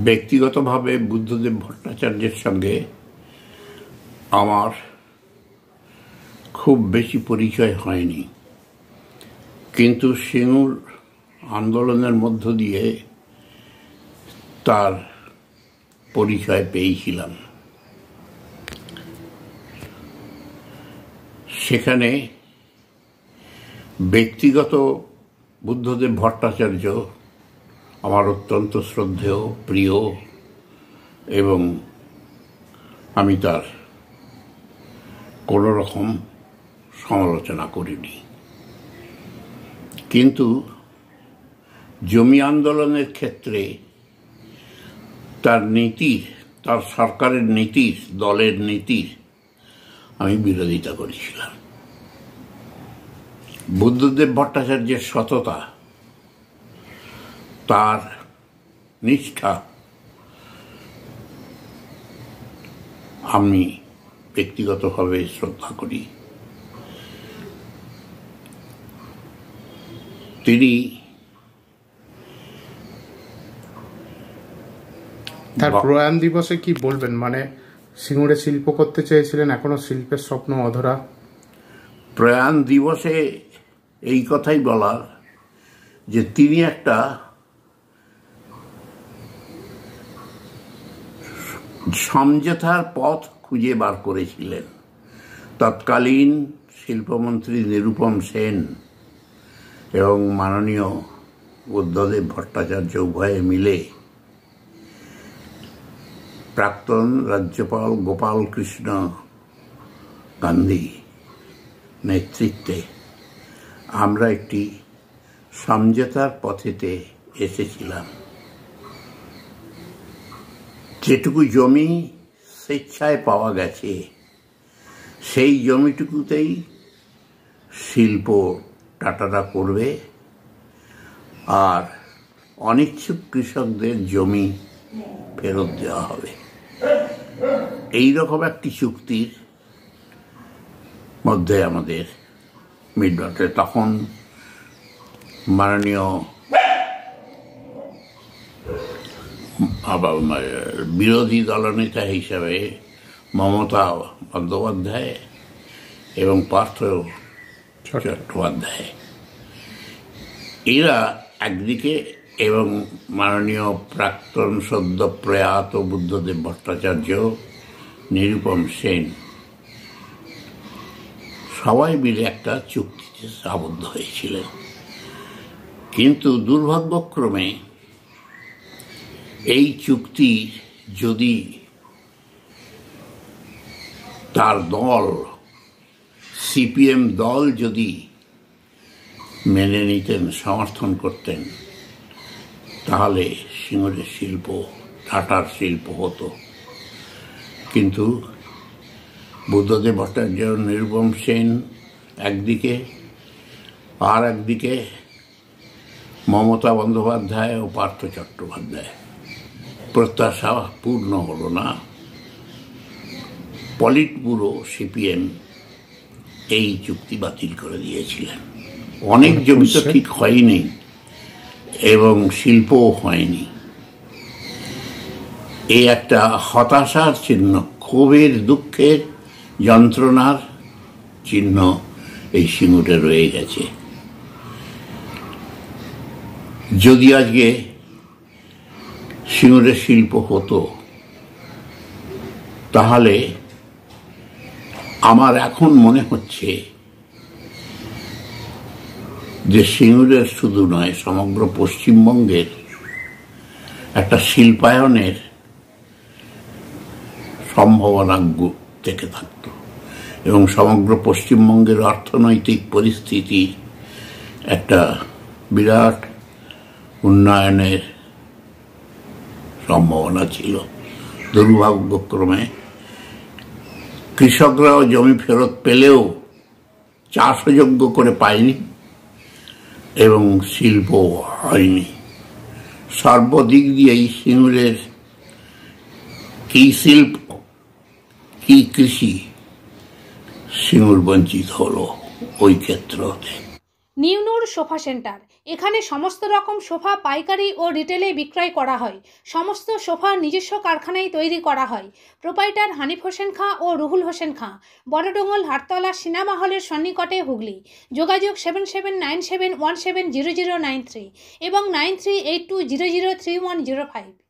ব্যক্তিগতভাবে বুদ্ধদেব ভট্টাচার্যের সঙ্গে আমার খুব বেশি পরিচয় হয়নি, কিন্তু সিঙ্গুর আন্দোলনের মধ্য দিয়ে তার পরিচয় পেয়েছিলাম। সেখানে ব্যক্তিগত বুদ্ধদেব ভট্টাচার্য আমার অত্যন্ত শ্রদ্ধেয়, প্রিয়, এবং আমি তার কোনো রকম সমালোচনা করিনি। কিন্তু জমি আন্দোলনের ক্ষেত্রে তার নীতির, তার সরকারের নীতির, দলের নীতির আমি বিরোধিতা করেছিলাম। বুদ্ধদেব ভট্টাচার্যের সততা, তার নিষ্ঠা আমি ব্যক্তিগতভাবে শ্রদ্ধা করি। তিনি তার প্রয়াণ দিবসে কি বলবেন? মানে সিঙ্গুরে শিল্প করতে চেয়েছিলেন, এখনো শিল্পের স্বপ্ন অধরা। প্রয়াণ দিবসে এই কথাই বলার যে তিনি একটা সমঝোতার পথ খুঁজে বার করেছিলেন। তৎকালীন শিল্পমন্ত্রী নিরুপম সেন এবং মাননীয় বুদ্ধদেব ভট্টাচার্য উভয়ে মিলে প্রাক্তন রাজ্যপাল গোপাল কৃষ্ণ গান্ধী নেতৃত্বে আমরা একটি সমঝোতার পথেতে এসেছিলাম। যেটুকু জমি স্বেচ্ছায় পাওয়া গেছে সেই জমিটুকুতেই শিল্প টাটাটা করবে, আর অনিচ্ছুক কৃষকদের জমি ফেরত দেওয়া হবে। এই রকম একটি চুক্তির মধ্যে আমাদের মিটমাটে তখন মাননীয় বিরোধী দলনেতা হিসাবে মমতা বন্দ্যোপাধ্যায় এবং পার্থ চট্টোপাধ্যায়, এরা একদিকে, এবং মাননীয় প্রাক্তন সদ্য প্রয়াত বুদ্ধদেব ভট্টাচার্য, নিরুপম সেন, সবাই মিলে একটা চুক্তিতে আবদ্ধ হয়েছিলেন। কিন্তু দুর্ভাগ্যক্রমে এই চুক্তি যদি তার দল, সিপিএম দল যদি মেনে নিতেন, সমর্থন করতেন, তাহলে সিঙ্গুরের শিল্প, টাটার শিল্প হতো। কিন্তু বুদ্ধদেব ভট্টাচার্য, নিরুপম সেন একদিকে, আর একদিকে মমতা বন্দ্যোপাধ্যায় ও পার্থ চট্টোপাধ্যায়, প্রত্যাশা পূর্ণ হলো না। পলিট ব্যুরো সিপিএম এই চুক্তি বাতিল করে দিয়েছিলেন। অনেক জমি তো ঠিক হয়নি এবং শিল্পও হয়নি। এই একটা হতাশার চিহ্ন, ক্ষোভের, দুঃখের, যন্ত্রণার চিহ্ন এই সিঙ্গুরে রয়ে গেছে। যদি আজকে সিঙ্গুরের শিল্প হতো, তাহলে আমার এখন মনে হচ্ছে যে সিঙ্গুরের শুধু নয়, সমগ্র পশ্চিমবঙ্গের একটা শিল্পায়নের সম্ভাবনা থেকে থাকত, এবং সমগ্র পশ্চিমবঙ্গের অর্থনৈতিক পরিস্থিতি একটা বিরাট উন্নয়নের সম্ভাবনা ছিল। দুর্ভাগ্যক্রমে কৃষকরাও জমি ফেরত পেলেও চাষযোগ্য করে পায়নি এবং শিল্প হয়নি। সর্বদিক দিয়েই সিঙ্গুরের কি শিল্প, কি কৃষি, সিঙ্গুর বঞ্চিত হলো ওই ক্ষেত্রতে। নিউনুর সোফা সেন্টার এখানে সমস্ত রকম সোফা পাইকারি ও রিটেলে বিক্রয় করা হয়। সমস্ত সোফা নিজস্ব কারখানায় তৈরি করা হয়। প্রোপাইটার হানিফ হোসেন খাঁ ও রুহুল হোসেন খাঁ, বড়ডোঙ্গল হাটতলা সিনেমা হলের সন্নিকটে, হুগলি। যোগাযোগ 7797170093 এবং 9382003105।